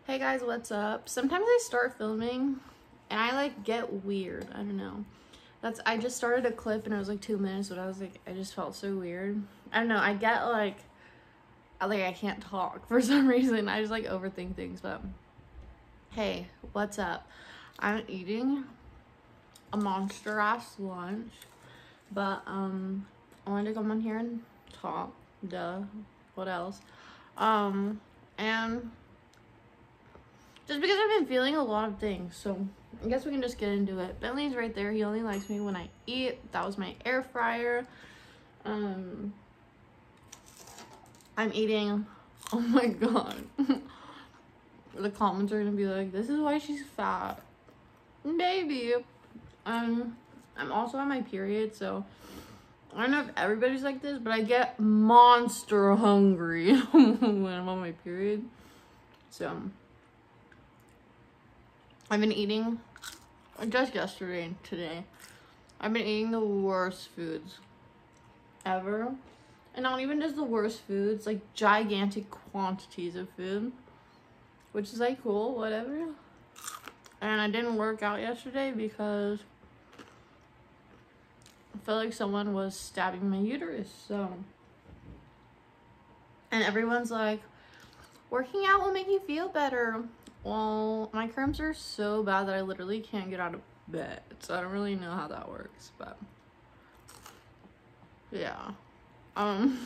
Hey guys, what's up? Sometimes I start filming and I like get weird. I don't know. I just started a clip and it was like 2 minutes, but I just felt so weird. I don't know. I get like I can't talk for some reason. I just like overthink things, but hey, what's up? I'm eating a monster ass lunch, but I wanted to come on here and talk. Duh. What else? And just because I've been feeling a lot of things, so I guess we can just get into it. Bentley's right there. He only likes me when I eat. That was my air fryer. I'm eating. Oh my god. The comments are gonna be like, this is why she's fat. Baby. I'm also on my period, so I don't know if everybody's like this, but I get monster hungry when I'm on my period. So I've been eating, just yesterday and today, I've been eating the worst foods ever. And not even just the worst foods, like gigantic quantities of food, which is like cool, whatever. And I didn't work out yesterday because I felt like someone was stabbing my uterus, so. And everyone's like, working out will make you feel better. Well, my cramps are so bad that I literally can't get out of bed, so I don't really know how that works, but yeah. I'm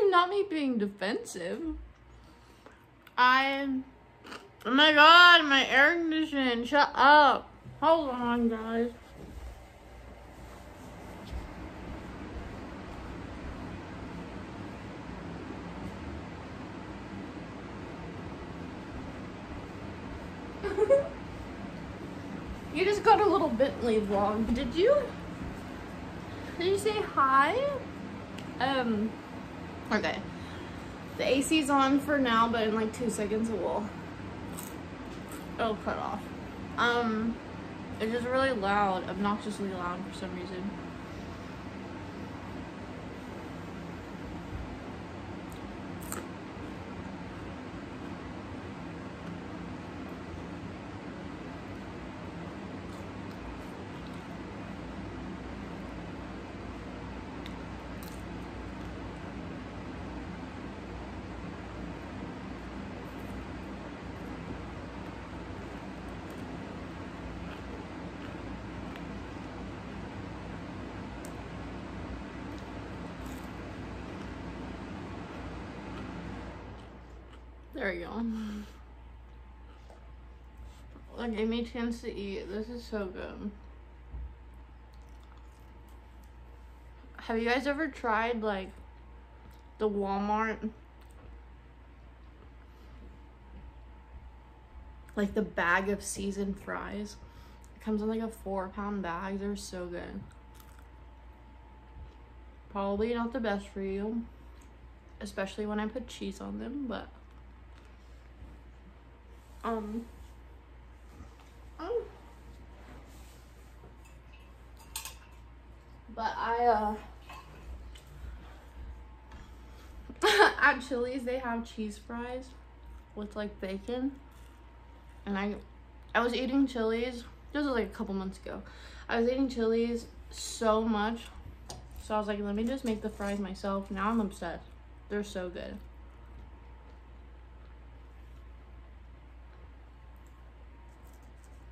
not me being defensive. Oh my god, my air conditioning, shut up. Hold on, guys. You just got a little Bentley vlog. Did you say hi? Okay. The AC's on for now, but in like 2 seconds it'll cut off. It's just really loud, obnoxiously loud for some reason. There we go. That gave me a chance to eat. This is so good. Have you guys ever tried like the Walmart, like the bag of seasoned fries? It comes in like a 4-pound bag. They're so good. Probably not the best for you, especially when I put cheese on them, but at Chili's they have cheese fries with like bacon, and I was eating Chili's, this was like a couple months ago. I was eating Chili's so much, so I was like, let me just make the fries myself. Now I'm obsessed. They're so good.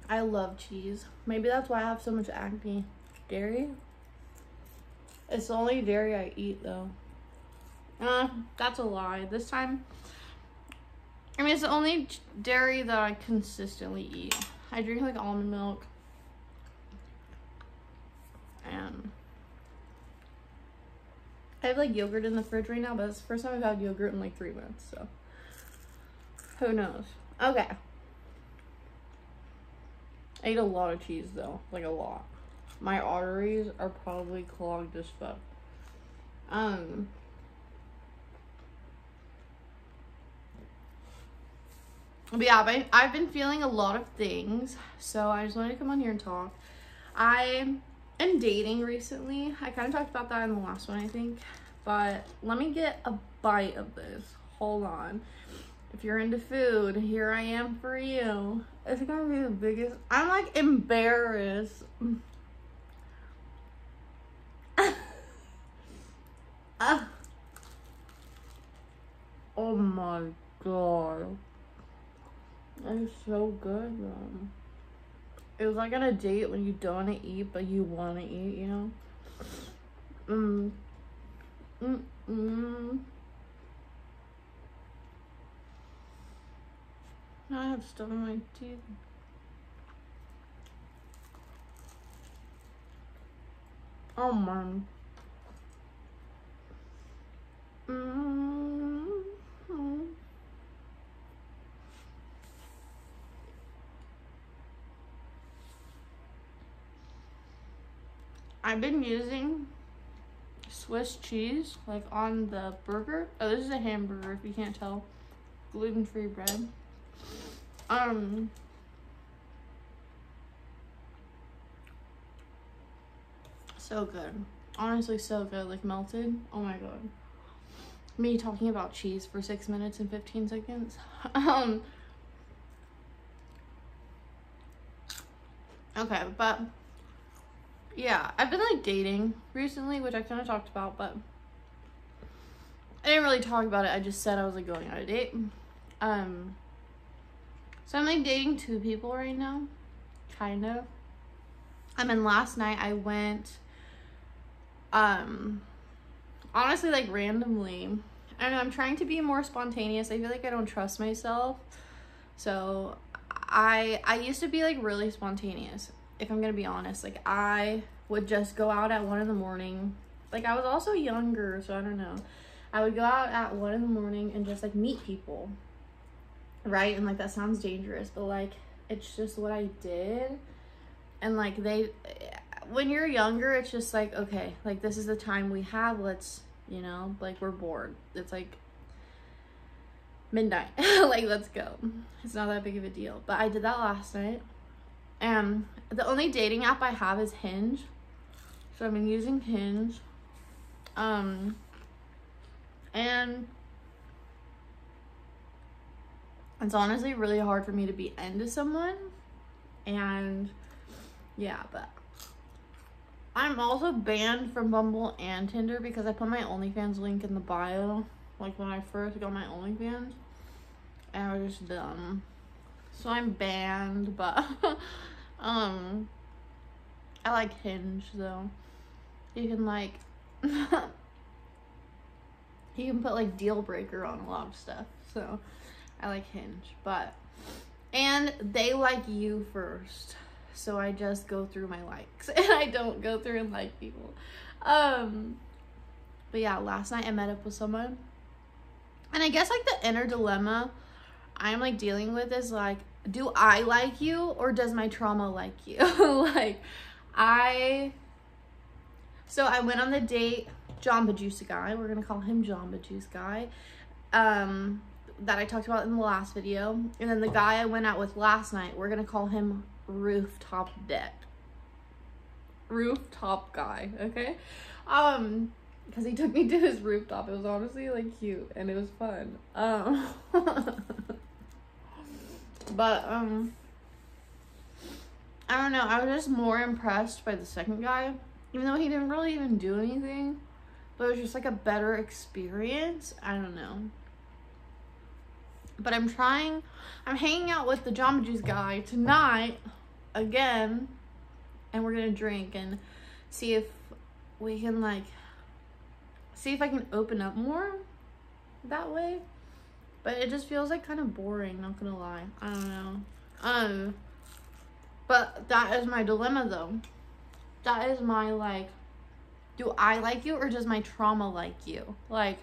I love cheese. Maybe that's why I have so much acne. Dairy? It's the only dairy I eat though. That's a lie. This time, I mean, it's the only dairy that I consistently eat. I drink like almond milk. And I have like yogurt in the fridge right now, but it's the first time I've had yogurt in like 3 months, so who knows? Okay. I eat a lot of cheese though, like a lot. My arteries are probably clogged as fuck. But yeah, I've been feeling a lot of things, so I just wanted to come on here and talk. I am dating recently. I kind of talked about that in the last one, I think. But let me get a bite of this. hold on. If you're into food, here I am for you. It's gonna be the biggest. I'm like embarrassed. Oh my god. It's so good though. It was like on a date when you don't want to eat, but you want to eat, you know? Now I have stuff in my teeth. Oh man. I've been using Swiss cheese like on the burger. Oh, this is a hamburger if you can't tell. Gluten-free bread. So good. Honestly, so good. Like melted. Oh my god. Me talking about cheese for 6 minutes and 15 seconds. Okay, but yeah, I've been like dating recently, which I kind of talked about, but I didn't really talk about it. I just said I was like going on a date. So I'm like dating 2 people right now, kind of. And last night I went, honestly, like randomly. I don't know, I'm trying to be more spontaneous. I feel like I don't trust myself. So I used to be like really spontaneous, if I'm gonna be honest. Like I would just go out at 1 in the morning. Like I was also younger, so I don't know. I would go out at 1 in the morning and just like meet people, right? And like that sounds dangerous, but like it's just what I did. And like when you're younger, it's just like, okay, like this is the time we have, let's, you know, like we're bored, it's like midnight, like let's go. It's not that big of a deal. But I did that last night, and the only dating app I have is Hinge, so I've been using Hinge. And it's honestly really hard for me to be into someone. And yeah, but I'm also banned from Bumble and Tinder because I put my OnlyFans link in the bio, like when I first got my OnlyFans, and I was just dumb. So I'm banned, but I like Hinge though. You can like you can put like deal breaker on a lot of stuff. So I like Hinge, and they like you first. So I just go through my likes and I don't go through and like people. But yeah, last night I met up with someone, and I guess like the inner dilemma I'm like dealing with is like, do I like you or does my trauma like you? Like so I went on the date, Jamba Juice guy, we're gonna call him Jamba Juice guy, that I talked about in the last video. And then the guy I went out with last night, we're gonna call him Rooftop guy, okay? Because he took me to his rooftop. It was honestly like cute and it was fun. But I don't know, I was just more impressed by the second guy, even though he didn't really even do anything, but it was just like a better experience. I don't know. But I'm hanging out with the Jamba Juice guy tonight again, and we're gonna drink and see if we can like, see if I can open up more that way. But it just feels like kind of boring, not gonna lie. I don't know. But that is my dilemma though. That is my like, do I like you or does my trauma like you? Like,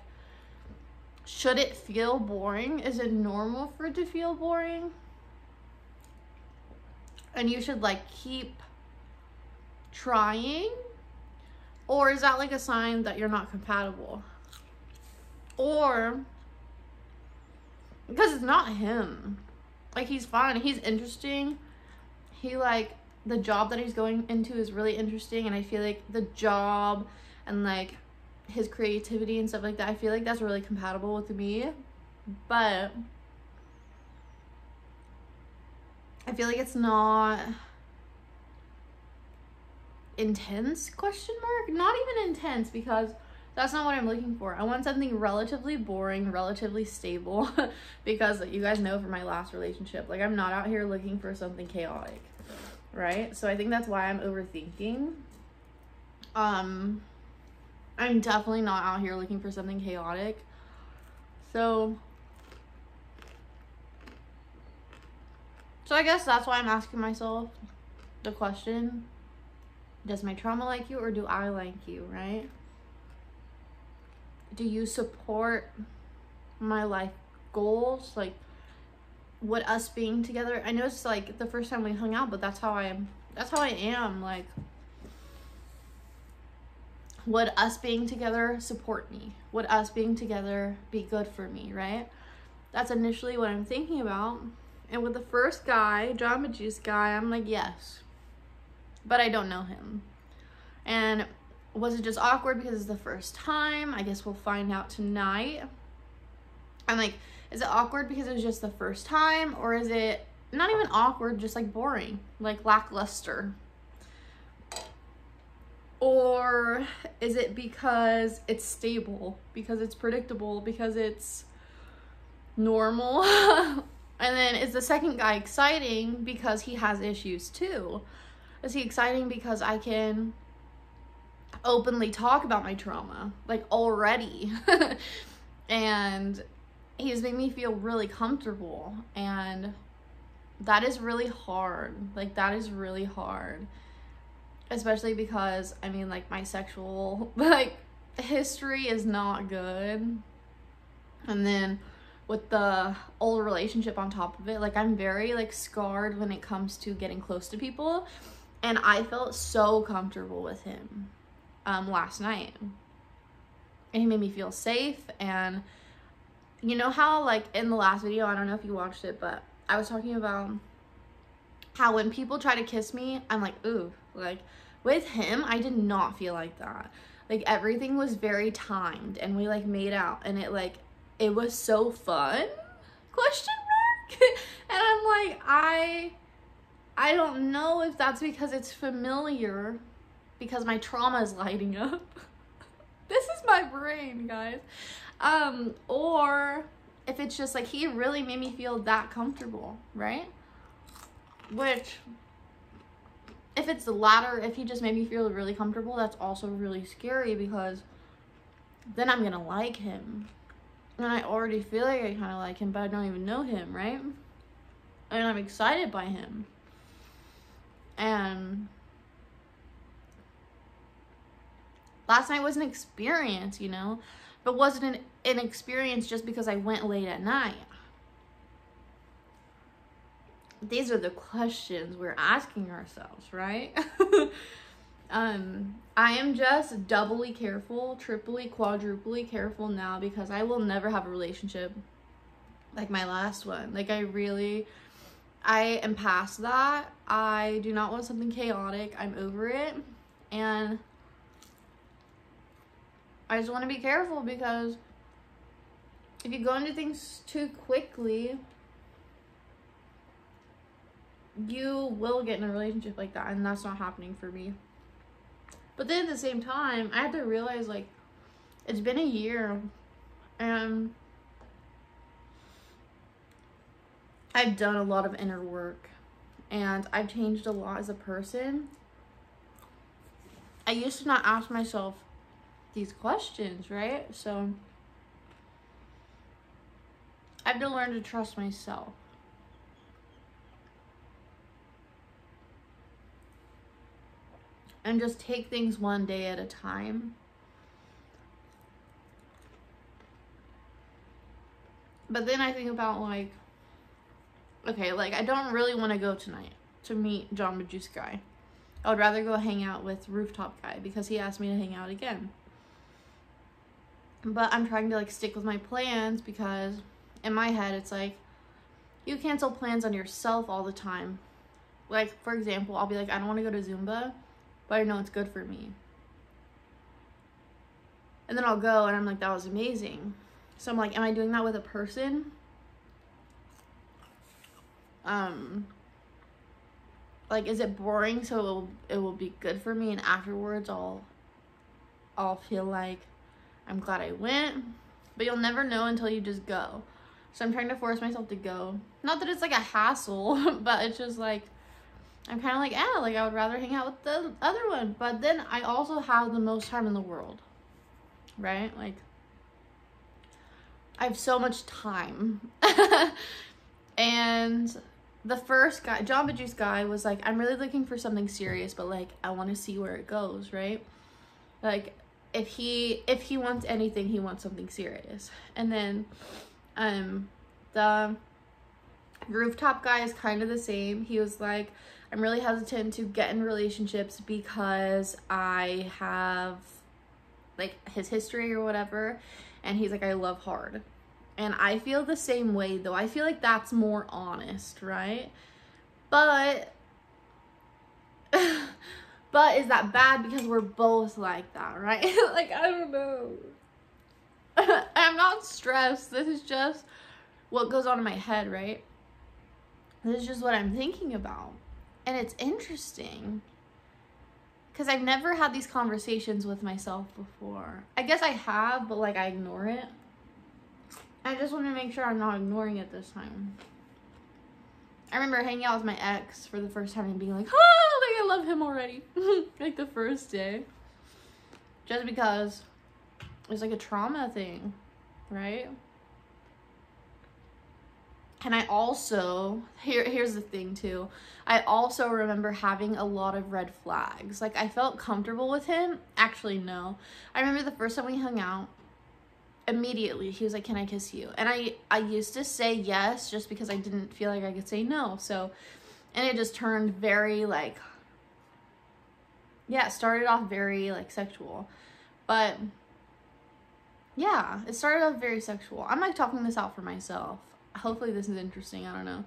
should it feel boring? Is it normal for it to feel boring? And you should like keep trying? Or is that like a sign that you're not compatible? Or, because it's not him. Like, he's fine, he's interesting. He like, the job that he's going into is really interesting, and I feel like the job and like his creativity and stuff like that, I feel like that's really compatible with me. but I feel like it's not intense, question mark? Not even intense, because that's not what I'm looking for. I want something relatively boring, relatively stable, because you guys know from my last relationship, like, I'm not out here looking for something chaotic, right? So I think that's why I'm overthinking. I'm definitely not out here looking for something chaotic. So I guess that's why I'm asking myself the question, does my trauma like you, or do I like you, right? Do you support my life goals? Like, would us being together, I know it's like the first time we hung out, but that's how I am. Like, would us being together support me? Would us being together be good for me, right? That's initially what I'm thinking about. And with the first guy, Drama Juice guy, I'm like, yes. But I don't know him. And was it just awkward because it's the first time? I guess we'll find out tonight. I'm like, is it awkward because it was just the first time? Or is it not even awkward, just like boring, like lackluster? Or is it because it's stable, because it's predictable, because it's normal? And then is the second guy exciting because he has issues too? Is he exciting because I can openly talk about my trauma, like, already? And he's made me feel really comfortable, and that is really hard. Like, that is really hard. Especially because, I mean, like, my sexual, like, history is not good. And then with the old relationship on top of it, like, I'm very, like, scarred when it comes to getting close to people. And I felt so comfortable with him last night. And he made me feel safe. And you know how, like, in the last video, I don't know if you watched it, but I was talking about how when people try to kiss me, I'm like, ooh. Like, with him, I did not feel like that. Like, everything was very timed, and we, like, made out, and it was so fun, question mark? And I'm like, I don't know if that's because it's familiar, because my trauma is lighting up. This is my brain, guys. Or if it's just like, he really made me feel that comfortable, right? Which, if it's the latter, if he just made me feel really comfortable, that's also really scary, because then I'm gonna like him. And I already feel like I kind of like him, but I don't even know him, right? And I'm excited by him. And last night was an experience, you know? But wasn't an experience just because I went late at night. These are the questions we're asking ourselves, right? I am just doubly careful, triply, quadruply careful now, because I will never have a relationship like my last one. Like, I am past that. I do not want something chaotic. I'm over it. And I just want to be careful, because if you go into things too quickly, you will get in a relationship like that, and that's not happening for me. But then at the same time, I had to realize, like, it's been a year, and I've done a lot of inner work, and I've changed a lot as a person. I used to not ask myself these questions, right? So I have to learn to trust myself. And just take things one day at a time. But then I think about, like, okay, like, I don't really want to go tonight to meet Jamba Juice guy. I would rather go hang out with Rooftop guy, because he asked me to hang out again. But I'm trying to, like, stick with my plans, because in my head it's like, you cancel plans on yourself all the time. Like, for example, I'll be like, I don't want to go to Zumba, but I know it's good for me. And then I'll go and I'm like, that was amazing. So I'm like, am I doing that with a person? Like, is it boring so it will be good for me, and afterwards I'll feel like I'm glad I went? But you'll never know until you just go. So I'm trying to force myself to go. Not that it's like a hassle, but it's just like, I'm kind of like, yeah, like I would rather hang out with the other one. But then I also have the most time in the world, right? Like, I have so much time. And the first guy, Jamba Juice guy, was like, I'm really looking for something serious, but like, I want to see where it goes, right? Like, if he wants anything, he wants something serious. And then the rooftop guy is kind of the same. He was like, I'm really hesitant to get in relationships because I have like his history or whatever. And he's like, I love hard. And I feel the same way, though. I feel like that's more honest, right? But but is that bad because we're both like that, right? Like, I don't know. I'm not stressed. This is just what goes on in my head, right? This is just what I'm thinking about. And it's interesting because I've never had these conversations with myself before. I guess I have, but like I ignore it. I just want to make sure I'm not ignoring it this time. I remember hanging out with my ex for the first time and being like, oh, like I love him already. Like the first day. Just because it's like a trauma thing, right? And I also, here's the thing too. I also remember having a lot of red flags. Like I felt comfortable with him. Actually, no. I remember the first time we hung out, immediately he was like, can I kiss you? And I used to say yes just because I didn't feel like I could say no. So, and it just turned very like, yeah, it started off very like sexual. But yeah, it started off very sexual. I'm like talking this out for myself. Hopefully this is interesting. I don't know.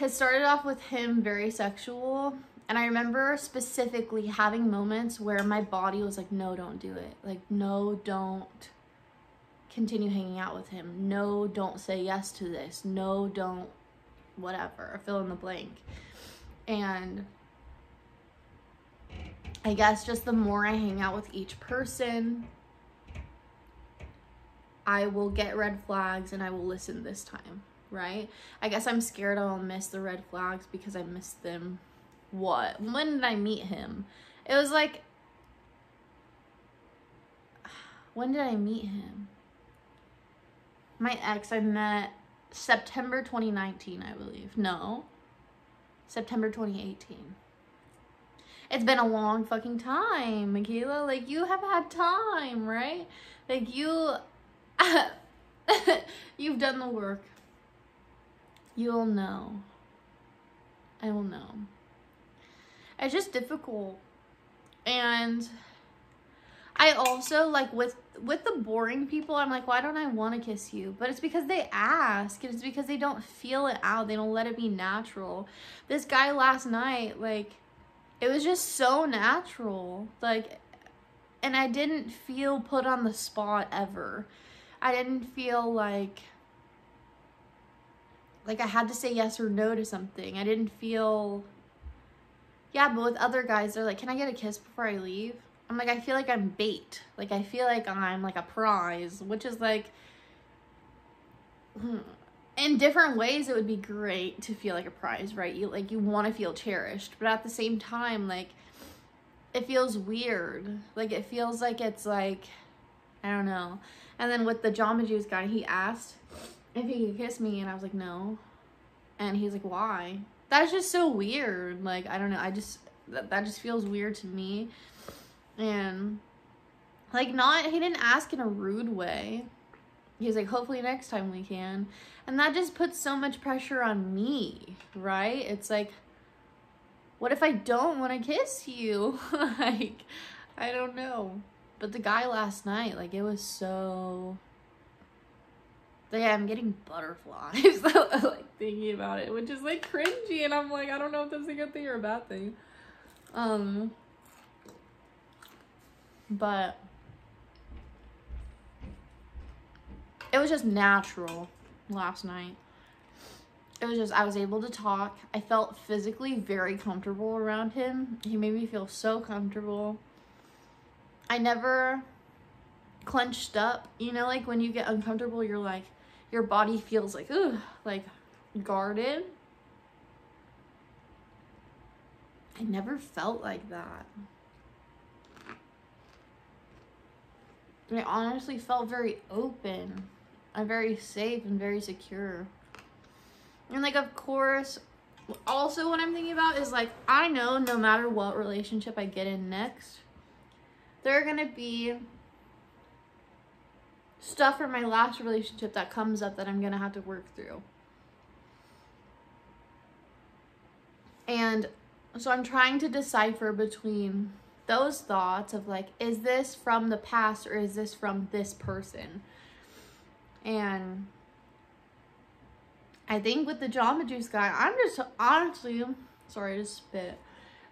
It started off with him very sexual. And I remember specifically having moments where my body was like, no, don't do it. Like, no, don't continue hanging out with him. No, don't say yes to this. No, don't whatever. Fill in the blank. And I guess just the more I hang out with each person, I will get red flags and I will listen this time, right? I guess I'm scared I'll miss the red flags because I missed them. When did I meet him? It was like, when did I meet him? My ex I met September 2019, I believe. No, September 2018. It's been a long fucking time, Michaela. Like, you have had time, right? Like, you've done the work. You'll know. I will know. It's just difficult. And I also, like, with the boring people, I'm like, why don't I want to kiss you? But it's because they ask. It's because they don't feel it out. They don't let it be natural. This guy last night, like, it was just so natural. Like, and I didn't feel put on the spot ever. I didn't feel like I had to say yes or no to something. I didn't feel... Yeah, but with other guys, they're like, can I get a kiss before I leave? I'm like, I feel like I'm bait. Like, I feel like I'm like a prize, which is like, in different ways, it would be great to feel like a prize, right? You want to feel cherished, but at the same time, like, it feels weird. Like, it feels like it's like, I don't know. And then with the Jamba Juice guy, he asked if he could kiss me, and I was like, no. And he's like, why? That's just so weird. Like, I don't know. That just feels weird to me. And like, he didn't ask in a rude way. He's like, hopefully next time we can. And that just puts so much pressure on me, right? It's like, what if I don't want to kiss you? Like, I don't know. But the guy last night, like, it was so... Yeah, I'm getting butterflies, like, thinking about it, which is, like, cringy, and I'm like, I don't know if that's a good thing or a bad thing. But it was just natural last night. It was just, I was able to talk. I felt physically very comfortable around him. He made me feel so comfortable. I never clenched up. You know, like when you get uncomfortable, you're like, your body feels like, ugh, like guarded. I never felt like that. I honestly felt very open. I'm very safe and very secure. And like, of course, also what I'm thinking about is like, I know no matter what relationship I get in next, there are gonna be stuff from my last relationship that comes up that I'm gonna have to work through. And so I'm trying to decipher between those thoughts of like, is this from the past or is this from this person? And I think with the Jamba Juice guy, I'm just honestly, sorry to spit.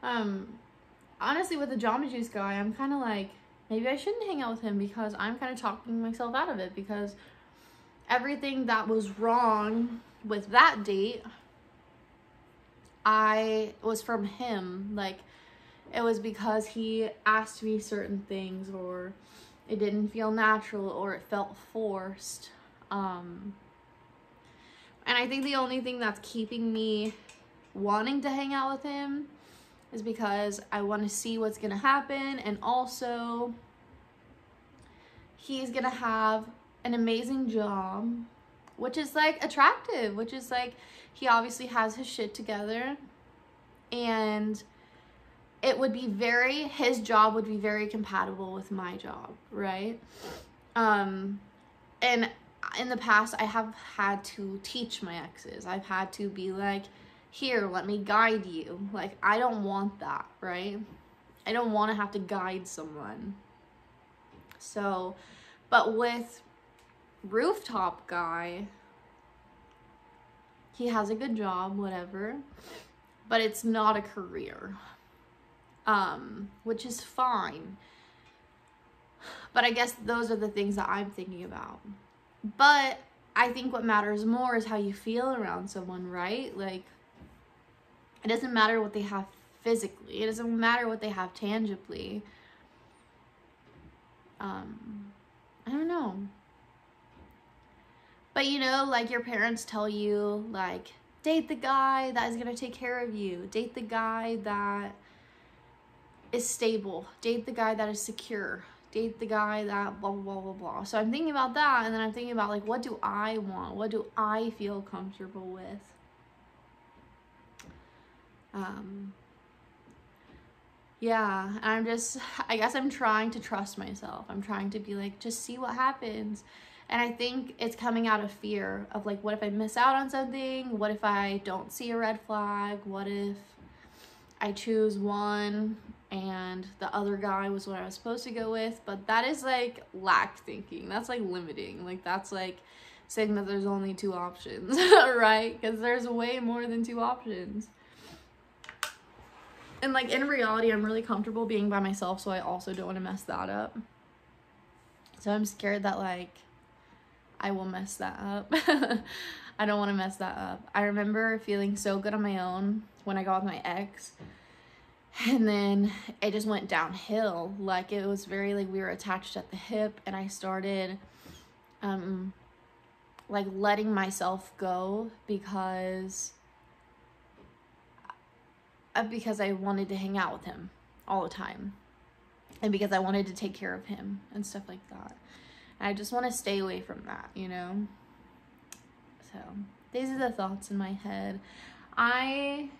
Honestly, with the Jamba Juice guy, I'm kind of like, maybe I shouldn't hang out with him because I'm kind of talking myself out of it, because everything that was wrong with that date, was from him. Like, it was because he asked me certain things, or it didn't feel natural, or it felt forced. And I think the only thing that's keeping me wanting to hang out with him is because I want to see what's going to happen. And also, he's going to have an amazing job, which is like attractive, which is like, he obviously has his shit together. And it would be his job would be very compatible with my job, right? And in the past, I have had to teach my exes. I've had to be like, here, let me guide you. Like, I don't want that, right? I don't want to have to guide someone. So, but with Rooftop Guy, he has a good job, whatever, but it's not a career, which is fine. But I guess those are the things that I'm thinking about. But I think what matters more is how you feel around someone, right? Like, it doesn't matter what they have physically. It doesn't matter what they have tangibly. I don't know. But you know, like, your parents tell you, like, date the guy that is going to take care of you. Date the guy that is stable. Date the guy that is secure. Date the guy that blah, blah, blah, blah, blah. So I'm thinking about that, and then I'm thinking about, like, what do I want? What do I feel comfortable with? Yeah, I guess I'm trying to trust myself. I'm trying to be like, just see what happens. And I think it's coming out of fear of like, what if I miss out on something? What if I don't see a red flag? What if I choose one and the other guy was what I was supposed to go with? But that is like lack thinking. That's like limiting. Like, that's like saying that there's only two options, right? Because there's way more than two options. And like, in reality, I'm really comfortable being by myself, so I also don't want to mess that up. So I'm scared that like I will mess that up. I don't want to mess that up. I remember feeling so good on my own when I got with my ex, and then it just went downhill. Like, it was very like we were attached at the hip, and I started like letting myself go because I wanted to hang out with him all the time, and because I wanted to take care of him and stuff like that. And I just want to stay away from that, you know? So these are the thoughts in my head. I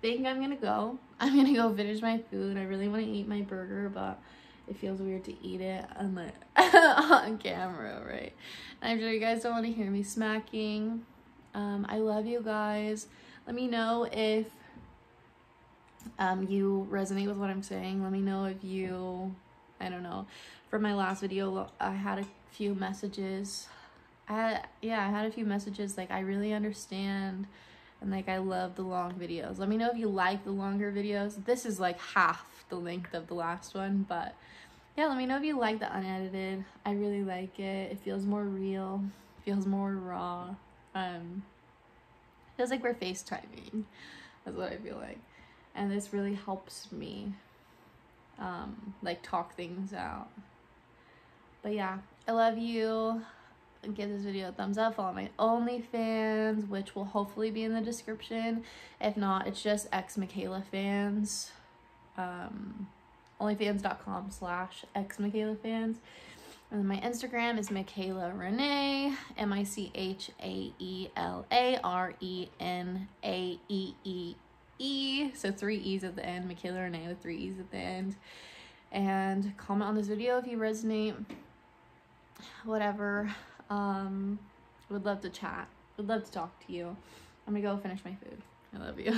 think I'm gonna go finish my food. I really want to eat my burger, but it feels weird to eat it on camera, right? And I'm sure you guys don't want to hear me smacking. I love you guys. Let me know if you resonate with what I'm saying. Let me know if you, I don't know, from my last video, I had a few messages. I had a few messages like, I really understand, and like, I love the long videos. Let me know if you like the longer videos. This is like half the length of the last one, but yeah, let me know if you like the unedited. I really like it. It feels more real, feels more raw. Feels like we're FaceTiming. That's what I feel like. And this really helps me like talk things out. But yeah, I love you. Give this video a thumbs up. Follow my OnlyFans, which will hopefully be in the description. If not, it's just xmichaelafans. onlyfans.com/xmichaelafans. And then my Instagram is Michaela Renee, MichaelaRenaee. So 3 E's at the end, Michaela Renee with 3 E's at the end. And comment on this video if you resonate. Whatever. Would love to chat. Would love to talk to you. I'm gonna go finish my food. I love you.